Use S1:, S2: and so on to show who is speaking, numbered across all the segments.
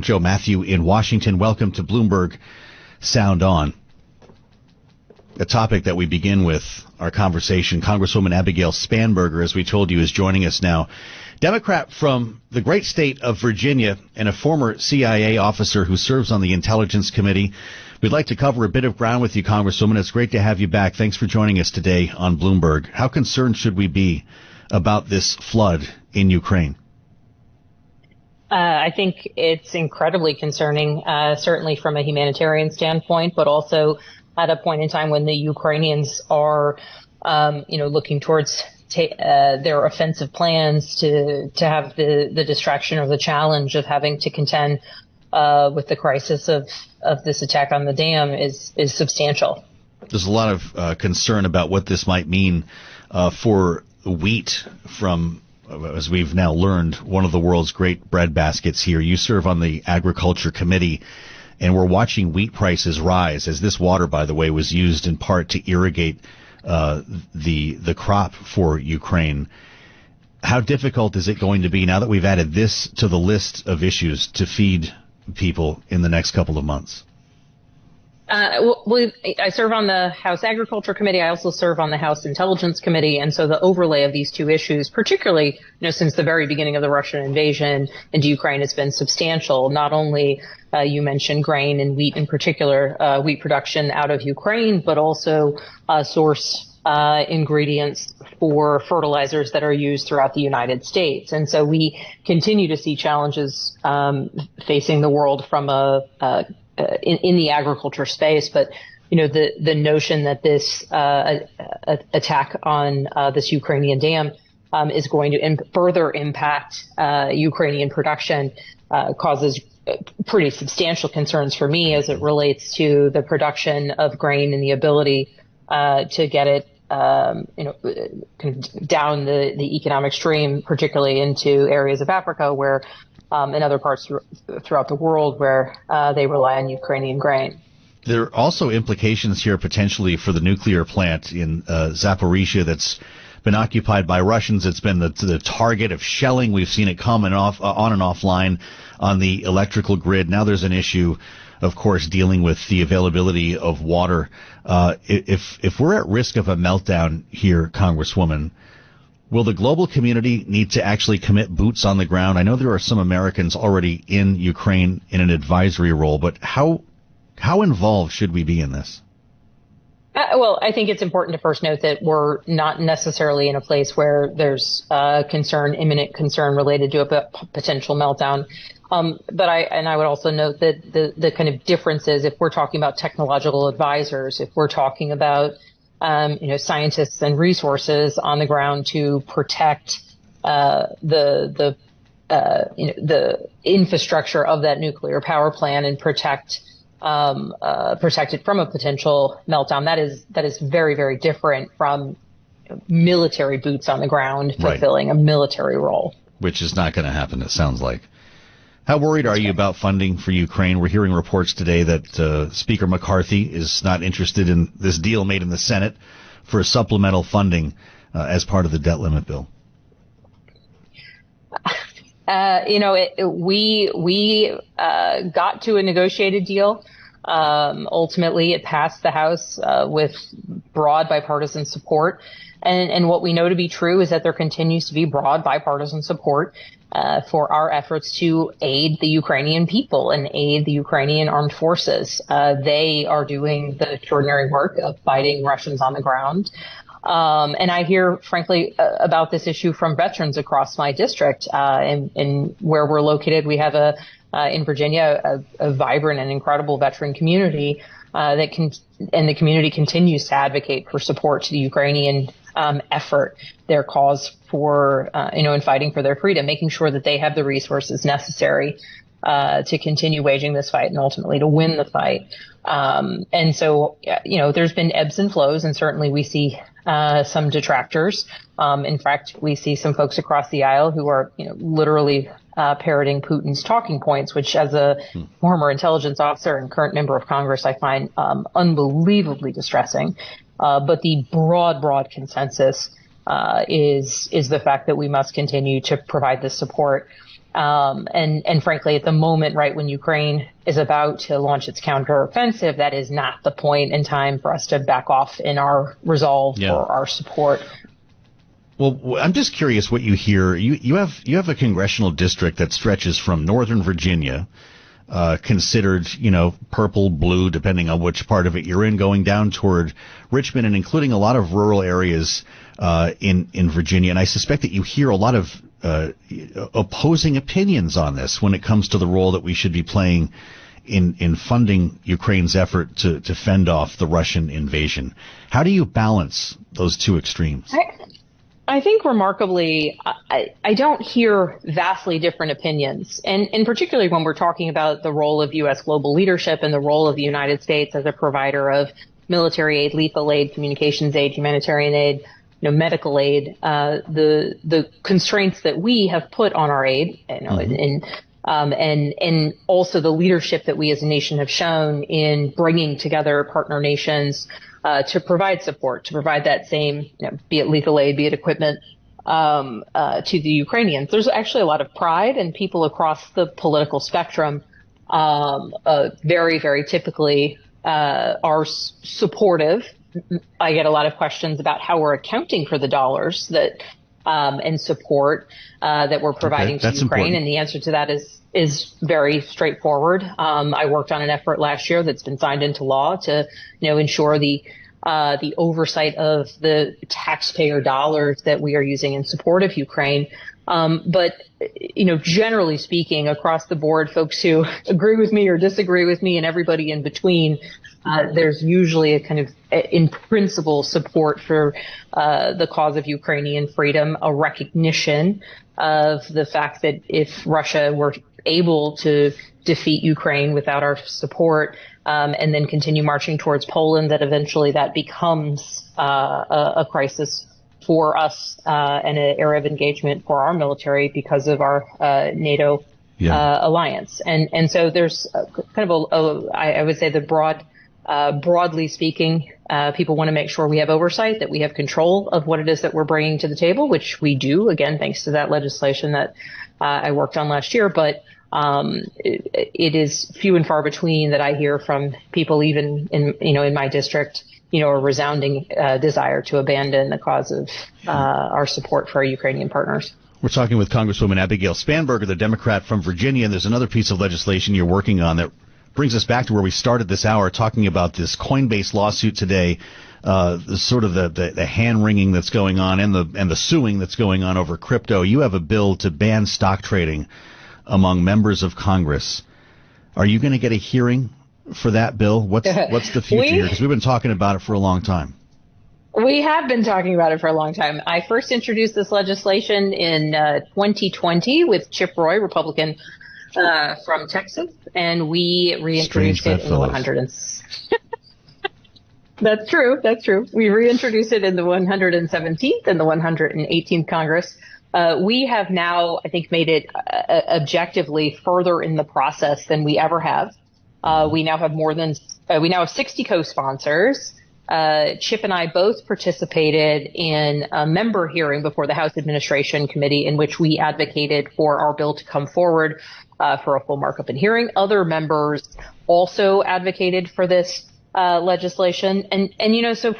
S1: I'm Joe Matthew in Washington. Welcome to Bloomberg Sound On. A topic that we begin with our conversation. Congresswoman Abigail Spanberger, as we told you, is joining us now. Democrat from the great state of Virginia and a former CIA officer who serves on the Intelligence Committee. We'd like to cover a bit of ground with you, Congresswoman. It's great to have you back. Thanks for joining us today on Bloomberg. How concerned should we be about this flood in Ukraine?
S2: I think it's incredibly concerning, certainly from a humanitarian standpoint, but also at a point in time when the Ukrainians are, looking towards their offensive plans to have the distraction or the challenge of having to contend with the crisis of this attack on the dam is substantial.
S1: There's a lot of concern about what this might mean for wheat from, as we've now learned, one of the world's great bread baskets here. You serve on the Agriculture Committee, and we're watching wheat prices rise as this water, by the way, was used in part to irrigate the crop for Ukraine. How difficult is it going to be now that we've added this to the list of issues to feed people in the next couple of months?
S2: I serve on the House Agriculture Committee. I also serve on the House Intelligence Committee. And so the overlay of these two issues, particularly, since the very beginning of the Russian invasion into Ukraine, has been substantial. Not only, you mentioned grain and wheat in particular, wheat production out of Ukraine, but also source ingredients for fertilizers that are used throughout the United States. And so we continue to see challenges facing the world from in the agriculture space, but the notion that this attack on this Ukrainian dam is going to further impact Ukrainian production causes pretty substantial concerns for me as it relates to the production of grain and the ability to get it down the economic stream, particularly into areas of Africa where and other parts throughout the world where they rely on Ukrainian grain.
S1: There are also implications here potentially for the nuclear plant in Zaporizhia that's been occupied by Russians. It's been the target of shelling. We've seen it come on and offline on the electrical grid. Now there's an issue, of course, dealing with the availability of water. If we're at risk of a meltdown here, Congresswoman, will the global community need to actually commit boots on the ground? I know there are some Americans already in Ukraine in an advisory role, but how involved should we be in this?
S2: Well, I think it's important to first note that we're not necessarily in a place where there's imminent concern related to a potential meltdown. But I would also note that the kind of differences, if we're talking about technological advisors, if we're talking about scientists and resources on the ground to protect the infrastructure of that nuclear power plant and protect it from a potential meltdown. That is very, very different from military boots on the ground fulfilling a military role.
S1: Which is not going to happen, it sounds like. How worried are you about funding for Ukraine? We're hearing reports today that Speaker McCarthy is not interested in this deal made in the Senate for supplemental funding as part of the debt limit bill.
S2: We got to a negotiated deal. Ultimately, it passed the House with broad bipartisan support. And what we know to be true is that there continues to be broad bipartisan support for our efforts to aid the Ukrainian people and aid the Ukrainian armed forces. They are doing the extraordinary work of fighting Russians on the ground. And I hear, frankly, about this issue from veterans across my district. And where we're located, we have in Virginia, a vibrant and incredible veteran community and the community continues to advocate for support to the Ukrainian effort, their cause for, in fighting for their freedom, making sure that they have the resources necessary to continue waging this fight and ultimately to win the fight. And so, there's been ebbs and flows, and certainly we see some detractors. In fact, we see some folks across the aisle who are, literally parroting Putin's talking points, which as a former intelligence officer and current member of Congress, I find unbelievably distressing. But the broad consensus is the fact that we must continue to provide this support. And frankly, at the moment, right when Ukraine is about to launch its counteroffensive, that is not the point in time for us to back off in our resolve or our support.
S1: Well, I'm just curious what you hear. You have a congressional district that stretches from Northern Virginia, considered, purple, blue, depending on which part of it you're in, going down toward Richmond and including a lot of rural areas in Virginia. And I suspect that you hear a lot of opposing opinions on this when it comes to the role that we should be playing in funding Ukraine's effort to fend off the Russian invasion. How do you balance those two extremes?
S2: I think remarkably, I don't hear vastly different opinions. And particularly when we're talking about the role of U.S. global leadership and the role of the United States as a provider of military aid, lethal aid, communications aid, humanitarian aid, medical aid, the constraints that we have put on our aid, and also the leadership that we as a nation have shown in bringing together partner nations to provide support, to provide that same, be it lethal aid, be it equipment, to the Ukrainians. There's actually a lot of pride, and people across the political spectrum very, very typically are supportive. I get a lot of questions about how we're accounting for the dollars that and support that we're providing to Ukraine,
S1: important.
S2: And the answer to that is very straightforward. I worked on an effort last year that's been signed into law to, ensure the oversight of the taxpayer dollars that we are using in support of Ukraine. But generally speaking, across the board, folks who agree with me or disagree with me and everybody in between, there's usually a kind of, in principle, support for the cause of Ukrainian freedom, a recognition of the fact that if Russia were able to defeat Ukraine without our support, and then continue marching towards Poland, that eventually that becomes a crisis for us and an area of engagement for our military because of our NATO alliance. And so there's kind of I would say the broadly speaking, people want to make sure we have oversight, that we have control of what it is that we're bringing to the table, which we do, again, thanks to that legislation that I worked on last year. But it is few and far between that I hear from people, even in my district, a resounding desire to abandon the cause of our support for our Ukrainian partners.
S1: We're talking with Congresswoman Abigail Spanberger, the Democrat from Virginia, and there's another piece of legislation you're working on that brings us back to where we started this hour, talking about this Coinbase lawsuit today, sort of the hand-wringing that's going on and the suing that's going on over crypto. You have a bill to ban stock trading among members of Congress. Are you going to get a hearing for that bill? What's the future here? Because we've been talking about it for a long time.
S2: We have been talking about it for a long time. I first introduced this legislation in 2020 with Chip Roy, Republican from Texas, and we reintroduced it in the 100. That's true. We reintroduced it in the 117th and the 118th Congress. We have now, I think, made it objectively further in the process than we ever have. We now have 60 co-sponsors. Chip and I both participated in a member hearing before the House Administration Committee in which we advocated for our bill to come forward for a full markup and hearing. Other members also advocated for this legislation. And so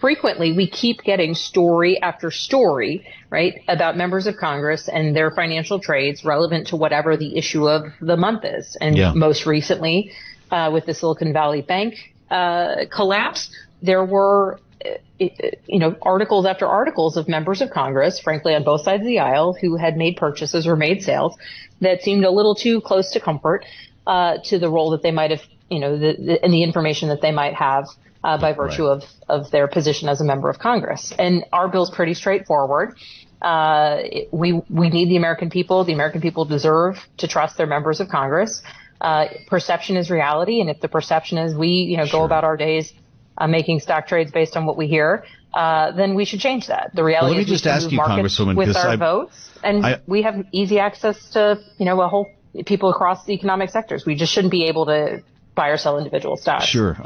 S2: frequently we keep getting story after story, right, about members of Congress and their financial trades relevant to whatever the issue of the month is. And most recently, with the Silicon Valley Bank collapse, there were, articles after articles of members of Congress, frankly, on both sides of the aisle, who had made purchases or made sales that seemed a little too close to comfort to the role that they might have, and the information that they might have by virtue of their position as a member of Congress. And our bill's pretty straightforward. We need the American people. The American people deserve to trust their members of Congress. Perception is reality, and if the perception is we, go about our days making stock trades based on what we hear, then we should change that. The reality is we can move markets with our votes, and we have easy access to, a whole people across the economic sectors. We just shouldn't be able to buy or sell individual stocks.
S1: Sure.